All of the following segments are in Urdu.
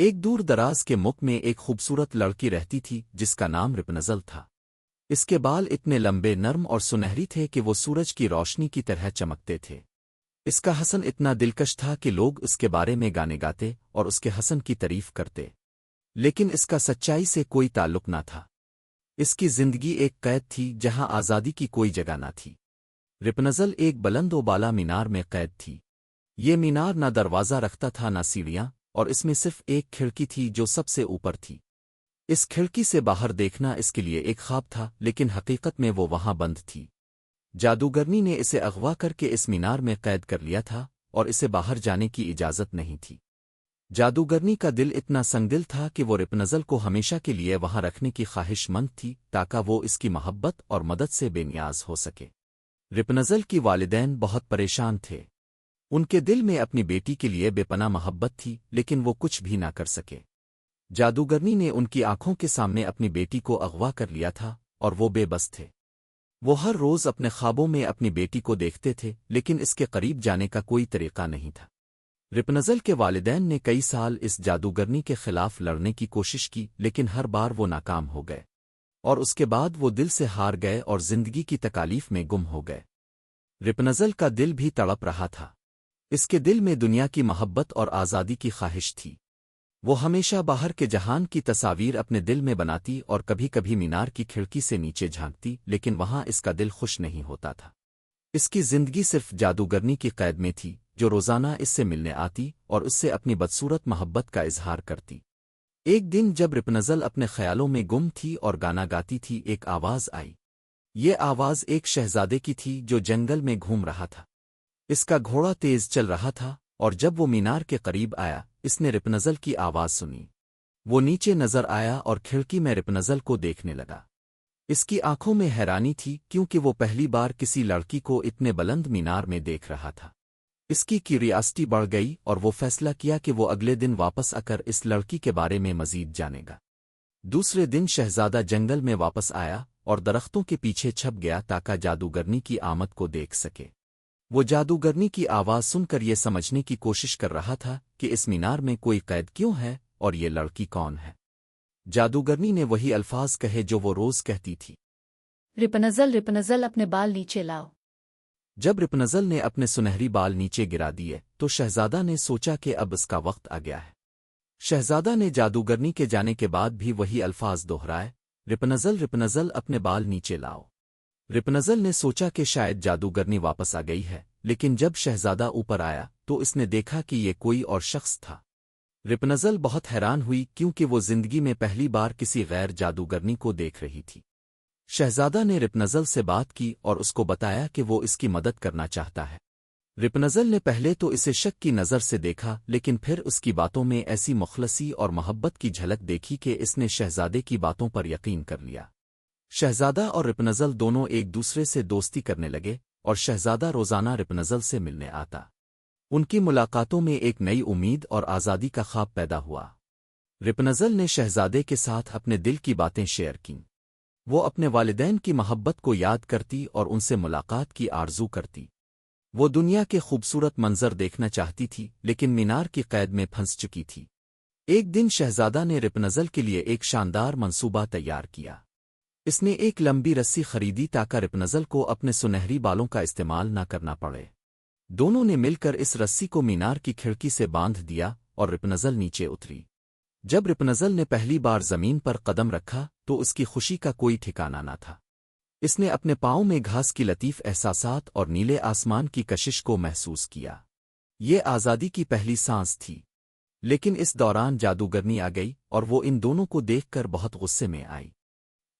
ایک دور دراز کے ملک میں ایک خوبصورت لڑکی رہتی تھی جس کا نام رپنزل تھا۔ اس کے بال اتنے لمبے، نرم اور سنہری تھے کہ وہ سورج کی روشنی کی طرح چمکتے تھے۔ اس کا حسن اتنا دلکش تھا کہ لوگ اس کے بارے میں گانے گاتے اور اس کے حسن کی تعریف کرتے، لیکن اس کا سچائی سے کوئی تعلق نہ تھا۔ اس کی زندگی ایک قید تھی جہاں آزادی کی کوئی جگہ نہ تھی۔ رپنزل ایک بلند و بالا مینار میں قید تھی۔ یہ مینار نہ دروازہ رکھتا تھا نہ سیڑھیاں، اور اس میں صرف ایک کھڑکی تھی جو سب سے اوپر تھی۔ اس کھڑکی سے باہر دیکھنا اس کے لیے ایک خواب تھا، لیکن حقیقت میں وہ وہاں بند تھی۔ جادوگرنی نے اسے اغوا کر کے اس مینار میں قید کر لیا تھا اور اسے باہر جانے کی اجازت نہیں تھی۔ جادوگرنی کا دل اتنا سنگدل تھا کہ وہ رپنزل کو ہمیشہ کے لیے وہاں رکھنے کی خواہش مند تھی تاکہ وہ اس کی محبت اور مدد سے بے نیاز ہو سکے۔ رپنزل کی والدین بہت پریشان تھے۔ ان کے دل میں اپنی بیٹی کے لیے بے پناہ محبت تھی، لیکن وہ کچھ بھی نہ کر سکے۔ جادوگرنی نے ان کی آنکھوں کے سامنے اپنی بیٹی کو اغوا کر لیا تھا اور وہ بے بس تھے۔ وہ ہر روز اپنے خوابوں میں اپنی بیٹی کو دیکھتے تھے، لیکن اس کے قریب جانے کا کوئی طریقہ نہیں تھا۔ رپنزل کے والدین نے کئی سال اس جادوگرنی کے خلاف لڑنے کی کوشش کی، لیکن ہر بار وہ ناکام ہو گئے، اور اس کے بعد وہ دل سے ہار گئے اور زندگی کی تکالیف میں گم ہو گئے۔ رپنزل کا دل بھی تڑپ رہا تھا۔ اس کے دل میں دنیا کی محبت اور آزادی کی خواہش تھی۔ وہ ہمیشہ باہر کے جہان کی تصاویر اپنے دل میں بناتی اور کبھی کبھی مینار کی کھڑکی سے نیچے جھانکتی، لیکن وہاں اس کا دل خوش نہیں ہوتا تھا۔ اس کی زندگی صرف جادوگرنی کی قید میں تھی، جو روزانہ اس سے ملنے آتی اور اس سے اپنی بدصورت محبت کا اظہار کرتی۔ ایک دن جب رپنزل اپنے خیالوں میں گم تھی اور گانا گاتی تھی، ایک آواز آئی۔ یہ آواز ایک شہزادے کی تھی جو جنگل میں گھوم رہا تھا۔ اس کا گھوڑا تیز چل رہا تھا، اور جب وہ مینار کے قریب آیا، اس نے رپنزل کی آواز سنی۔ وہ نیچے نظر آیا اور کھڑکی میں رپنزل کو دیکھنے لگا۔ اس کی آنکھوں میں حیرانی تھی کیونکہ وہ پہلی بار کسی لڑکی کو اتنے بلند مینار میں دیکھ رہا تھا۔ اس کی کیوریاسٹی بڑھ گئی اور وہ فیصلہ کیا کہ وہ اگلے دن واپس آ کر اس لڑکی کے بارے میں مزید جانے گا۔ دوسرے دن شہزادہ جنگل میں واپس آیا اور درختوں کے پیچھے چھپ گیا تاکہ جادوگرنی کی آمد کو دیکھ سکے۔ وہ جادوگرنی کی آواز سن کر یہ سمجھنے کی کوشش کر رہا تھا کہ اس مینار میں کوئی قید کیوں ہے اور یہ لڑکی کون ہے۔ جادوگرنی نے وہی الفاظ کہے جو وہ روز کہتی تھی۔ رپنزل رپنزل اپنے بال نیچے لاؤ۔ جب رپنزل نے اپنے سنہری بال نیچے گرا دیے تو شہزادہ نے سوچا کہ اب اس کا وقت آ گیا ہے۔ شہزادہ نے جادوگرنی کے جانے کے بعد بھی وہی الفاظ دہرائے، رپنزل رپنزل اپنے بال نیچے لاؤ۔ رپنزل نے سوچا کہ شاید جادوگرنی واپس آ گئی ہے، لیکن جب شہزادہ اوپر آیا تو اس نے دیکھا کہ یہ کوئی اور شخص تھا۔ رپنزل بہت حیران ہوئی کیونکہ وہ زندگی میں پہلی بار کسی غیر جادوگرنی کو دیکھ رہی تھی۔ شہزادہ نے رپنزل سے بات کی اور اس کو بتایا کہ وہ اس کی مدد کرنا چاہتا ہے۔ رپنزل نے پہلے تو اسے شک کی نظر سے دیکھا، لیکن پھر اس کی باتوں میں ایسی مخلصی اور محبت کی جھلک دیکھی کہ اس نے شہزادے کی باتوں پر یقین کر لیا۔ شہزادہ اور رپنزل دونوں ایک دوسرے سے دوستی کرنے لگے، اور شہزادہ روزانہ رپنزل سے ملنے آتا۔ ان کی ملاقاتوں میں ایک نئی امید اور آزادی کا خواب پیدا ہوا۔ رپنزل نے شہزادے کے ساتھ اپنے دل کی باتیں شیئر کیں۔ وہ اپنے والدین کی محبت کو یاد کرتی اور ان سے ملاقات کی آرزو کرتی۔ وہ دنیا کے خوبصورت منظر دیکھنا چاہتی تھی، لیکن مینار کی قید میں پھنس چکی تھی۔ ایک دن شہزادہ نے رپنزل کے لیے ایک شاندار منصوبہ تیار کیا۔ اس نے ایک لمبی رسی خریدی تاکہ رپنزل کو اپنے سنہری بالوں کا استعمال نہ کرنا پڑے۔ دونوں نے مل کر اس رسی کو مینار کی کھڑکی سے باندھ دیا اور رپنزل نیچے اتری۔ جب رپنزل نے پہلی بار زمین پر قدم رکھا تو اس کی خوشی کا کوئی ٹھکانہ نہ تھا۔ اس نے اپنے پاؤں میں گھاس کی لطیف احساسات اور نیلے آسمان کی کشش کو محسوس کیا۔ یہ آزادی کی پہلی سانس تھی۔ لیکن اس دوران جادوگرنی آ گئی اور وہ ان دونوں کو دیکھ کر بہت غصے میں آئی۔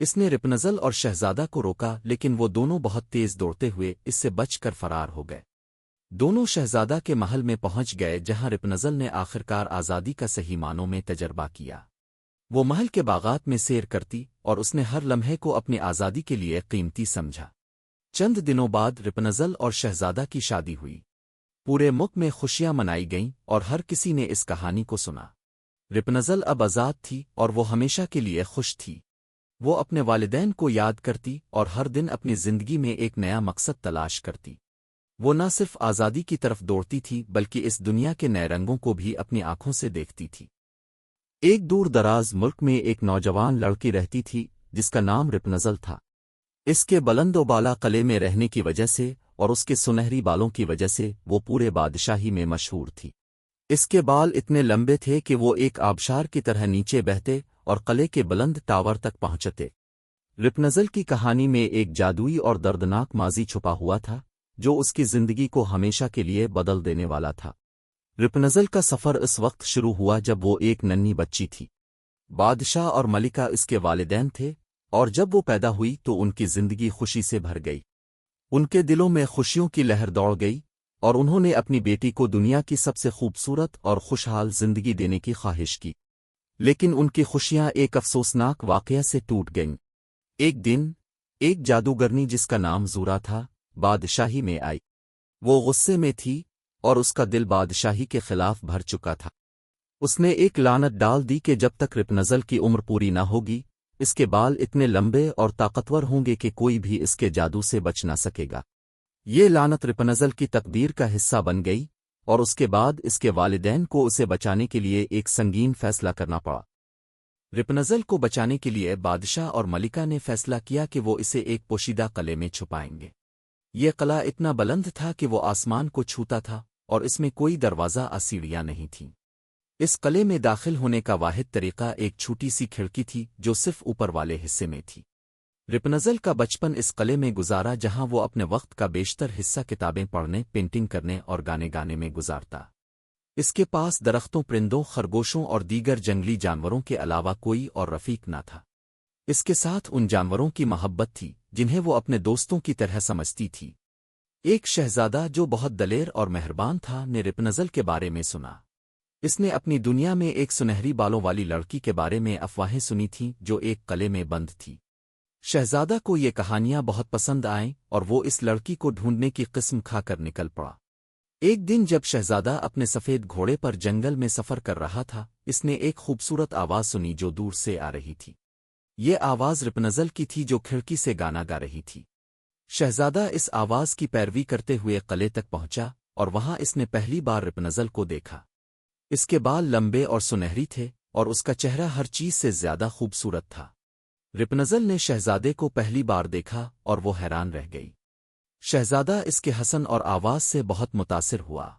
اس نے رپنزل اور شہزادہ کو روکا، لیکن وہ دونوں بہت تیز دوڑتے ہوئے اس سے بچ کر فرار ہو گئے۔ دونوں شہزادہ کے محل میں پہنچ گئے جہاں رپنزل نے آخرکار آزادی کا صحیح معنوں میں تجربہ کیا۔ وہ محل کے باغات میں سیر کرتی اور اس نے ہر لمحے کو اپنی آزادی کے لیے قیمتی سمجھا۔ چند دنوں بعد رپنزل اور شہزادہ کی شادی ہوئی۔ پورے ملک میں خوشیاں منائی گئیں اور ہر کسی نے اس کہانی کو سنا۔ رپنزل اب آزاد تھی اور وہ ہمیشہ کے لیے خوش تھی۔ وہ اپنے والدین کو یاد کرتی اور ہر دن اپنی زندگی میں ایک نیا مقصد تلاش کرتی۔ وہ نہ صرف آزادی کی طرف دوڑتی تھی بلکہ اس دنیا کے نئے رنگوں کو بھی اپنی آنکھوں سے دیکھتی تھی۔ ایک دور دراز ملک میں ایک نوجوان لڑکی رہتی تھی جس کا نام رپنزل تھا۔ اس کے بلند و بالا قلعے میں رہنے کی وجہ سے اور اس کے سنہری بالوں کی وجہ سے وہ پورے بادشاہی میں مشہور تھی۔ اس کے بال اتنے لمبے تھے کہ وہ ایک آبشار کی طرح نیچے بہتے اور قلعے کے بلند ٹاور تک پہنچتے۔ رپنزل کی کہانی میں ایک جادوئی اور دردناک ماضی چھپا ہوا تھا جو اس کی زندگی کو ہمیشہ کے لیے بدل دینے والا تھا۔ رپنزل کا سفر اس وقت شروع ہوا جب وہ ایک ننھی بچی تھی۔ بادشاہ اور ملکہ اس کے والدین تھے، اور جب وہ پیدا ہوئی تو ان کی زندگی خوشی سے بھر گئی۔ ان کے دلوں میں خوشیوں کی لہر دوڑ گئی اور انہوں نے اپنی بیٹی کو دنیا کی سب سے خوبصورت اور خوشحال زندگی دینے کی خواہش کی۔ لیکن ان کی خوشیاں ایک افسوسناک واقعہ سے ٹوٹ گئیں۔ ایک دن ایک جادوگرنی جس کا نام زورا تھا بادشاہی میں آئی۔ وہ غصے میں تھی اور اس کا دل بادشاہی کے خلاف بھر چکا تھا۔ اس نے ایک لعنت ڈال دی کہ جب تک رپنزل کی عمر پوری نہ ہوگی اس کے بال اتنے لمبے اور طاقتور ہوں گے کہ کوئی بھی اس کے جادو سے بچ نہ سکے گا۔ یہ لعنت رپنزل کی تقدیر کا حصہ بن گئی اور اس کے بعد اس کے والدین کو اسے بچانے کے لیے ایک سنگین فیصلہ کرنا پڑا۔ رپنزل کو بچانے کے لیے بادشاہ اور ملکہ نے فیصلہ کیا کہ وہ اسے ایک پوشیدہ قلعے میں چھپائیں گے۔ یہ قلعہ اتنا بلند تھا کہ وہ آسمان کو چھوتا تھا اور اس میں کوئی دروازہ یا سیڑھیاں نہیں تھیں۔ اس قلعے میں داخل ہونے کا واحد طریقہ ایک چھوٹی سی کھڑکی تھی جو صرف اوپر والے حصے میں تھی۔ رپنزل کا بچپن اس قلعے میں گزارا جہاں وہ اپنے وقت کا بیشتر حصہ کتابیں پڑھنے، پینٹنگ کرنے اور گانے گانے میں گزارتا۔ اس کے پاس درختوں، پرندوں، خرگوشوں اور دیگر جنگلی جانوروں کے علاوہ کوئی اور رفیق نہ تھا۔ اس کے ساتھ ان جانوروں کی محبت تھی جنہیں وہ اپنے دوستوں کی طرح سمجھتی تھی۔ ایک شہزادہ جو بہت دلیر اور مہربان تھا نے رپنزل کے بارے میں سنا۔ اس نے اپنی دنیا میں ایک سنہری بالوں والی لڑکی کے بارے میں افواہیں سنی تھیں جو ایک قلعے میں بند تھی۔ شہزادہ کو یہ کہانیاں بہت پسند آئیں اور وہ اس لڑکی کو ڈھونڈنے کی قسم کھا کر نکل پڑا۔ ایک دن جب شہزادہ اپنے سفید گھوڑے پر جنگل میں سفر کر رہا تھا اس نے ایک خوبصورت آواز سنی جو دور سے آ رہی تھی۔ یہ آواز رپنزل کی تھی جو کھڑکی سے گانا گا رہی تھی۔ شہزادہ اس آواز کی پیروی کرتے ہوئے قلعے تک پہنچا اور وہاں اس نے پہلی بار رپنزل کو دیکھا۔ اس کے بال لمبے اور سنہری تھے اور اس کا چہرہ ہر چیز سے زیادہ خوبصورت تھا۔ رپنزل نے شہزادے کو پہلی بار دیکھا اور وہ حیران رہ گئی۔ شہزادہ اس کے حسن اور آواز سے بہت متاثر ہوا۔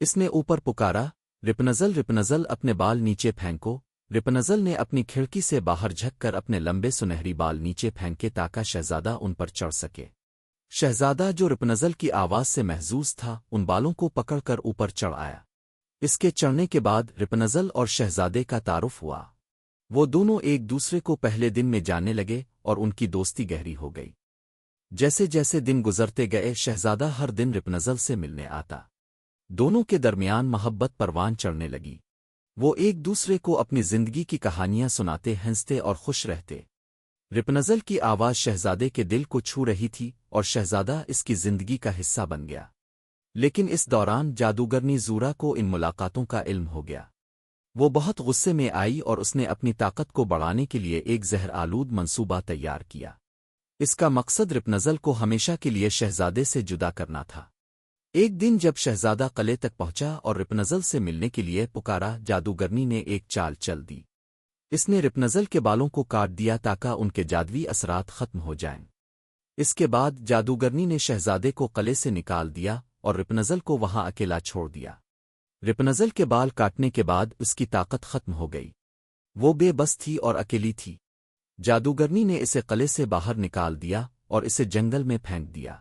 اس نے اوپر پکارا، رپنزل رپنزل اپنے بال نیچے پھینکو۔ رپنزل نے اپنی کھڑکی سے باہر جھک کر اپنے لمبے سنہری بال نیچے پھینکے تاکہ شہزادہ ان پر چڑھ سکے۔ شہزادہ جو رپنزل کی آواز سے محظوظ تھا ان بالوں کو پکڑ کر اوپر چڑھ آیا۔ اس کے چڑھنے کے بعد رپنزل اور شہزادے کا تعارف ہوا۔ وہ دونوں ایک دوسرے کو پہلے دن میں جاننے لگے اور ان کی دوستی گہری ہو گئی۔ جیسے جیسے دن گزرتے گئے شہزادہ ہر دن رپنزل سے ملنے آتا۔ دونوں کے درمیان محبت پروان چڑھنے لگی۔ وہ ایک دوسرے کو اپنی زندگی کی کہانیاں سناتے، ہنستے اور خوش رہتے۔ رپنزل کی آواز شہزادے کے دل کو چھو رہی تھی اور شہزادہ اس کی زندگی کا حصہ بن گیا۔ لیکن اس دوران جادوگرنی زورا کو ان ملاقاتوں کا علم ہو گیا۔ وہ بہت غصے میں آئی اور اس نے اپنی طاقت کو بڑھانے کے لیے ایک زہر آلود منصوبہ تیار کیا۔ اس کا مقصد رپنزل کو ہمیشہ کے لیے شہزادے سے جدا کرنا تھا۔ ایک دن جب شہزادہ قلعے تک پہنچا اور رپنزل سے ملنے کے لیے پکارا، جادوگرنی نے ایک چال چل دی۔ اس نے رپنزل کے بالوں کو کاٹ دیا تاکہ ان کے جادوی اثرات ختم ہو جائیں۔ اس کے بعد جادوگرنی نے شہزادے کو قلعے سے نکال دیا اور رپنزل کو وہاں اکیلا چھوڑ دیا۔ رپنزل کے بال کاٹنے کے بعد اس کی طاقت ختم ہو گئی۔ وہ بے بس تھی اور اکیلی تھی۔ جادوگرنی نے اسے قلعے سے باہر نکال دیا اور اسے جنگل میں پھینک دیا۔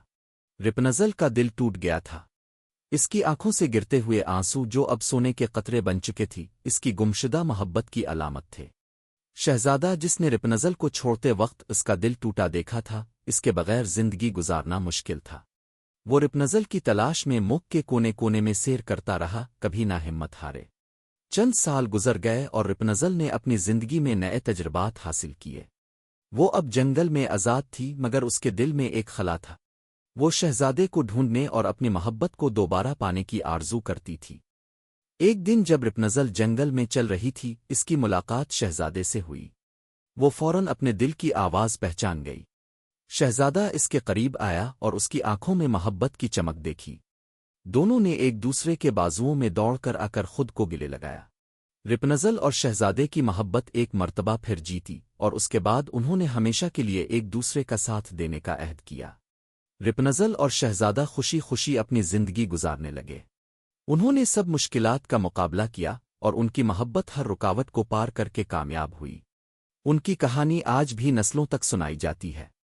رپنزل کا دل ٹوٹ گیا تھا۔ اس کی آنکھوں سے گرتے ہوئے آنسو جو اب سونے کے قطرے بن چکے تھی اس کی گمشدہ محبت کی علامت تھے۔ شہزادہ جس نے رپنزل کو چھوڑتے وقت اس کا دل ٹوٹا دیکھا تھا اس کے بغیر زندگی گزارنا مشکل تھا۔ وہ رپنزل کی تلاش میں ملک کے کونے کونے میں سیر کرتا رہا، کبھی نہ ہمت ہارے۔ چند سال گزر گئے اور رپنزل نے اپنی زندگی میں نئے تجربات حاصل کیے۔ وہ اب جنگل میں آزاد تھی مگر اس کے دل میں ایک خلا تھا۔ وہ شہزادے کو ڈھونڈنے اور اپنی محبت کو دوبارہ پانے کی آرزو کرتی تھی۔ ایک دن جب رپنزل جنگل میں چل رہی تھی اس کی ملاقات شہزادے سے ہوئی۔ وہ فوراً اپنے دل کی آواز پہچان گئی۔ شہزادہ اس کے قریب آیا اور اس کی آنکھوں میں محبت کی چمک دیکھی۔ دونوں نے ایک دوسرے کے بازوؤں میں دوڑ کر آ کر خود کو گلے لگایا۔ رپنزل اور شہزادے کی محبت ایک مرتبہ پھر جیتی اور اس کے بعد انہوں نے ہمیشہ کے لیے ایک دوسرے کا ساتھ دینے کا عہد کیا۔ رپنزل اور شہزادہ خوشی خوشی اپنی زندگی گزارنے لگے۔ انہوں نے سب مشکلات کا مقابلہ کیا اور ان کی محبت ہر رکاوٹ کو پار کر کے کامیاب ہوئی۔ ان کی کہانی آج بھی نسلوں تک سنائی جاتی ہے۔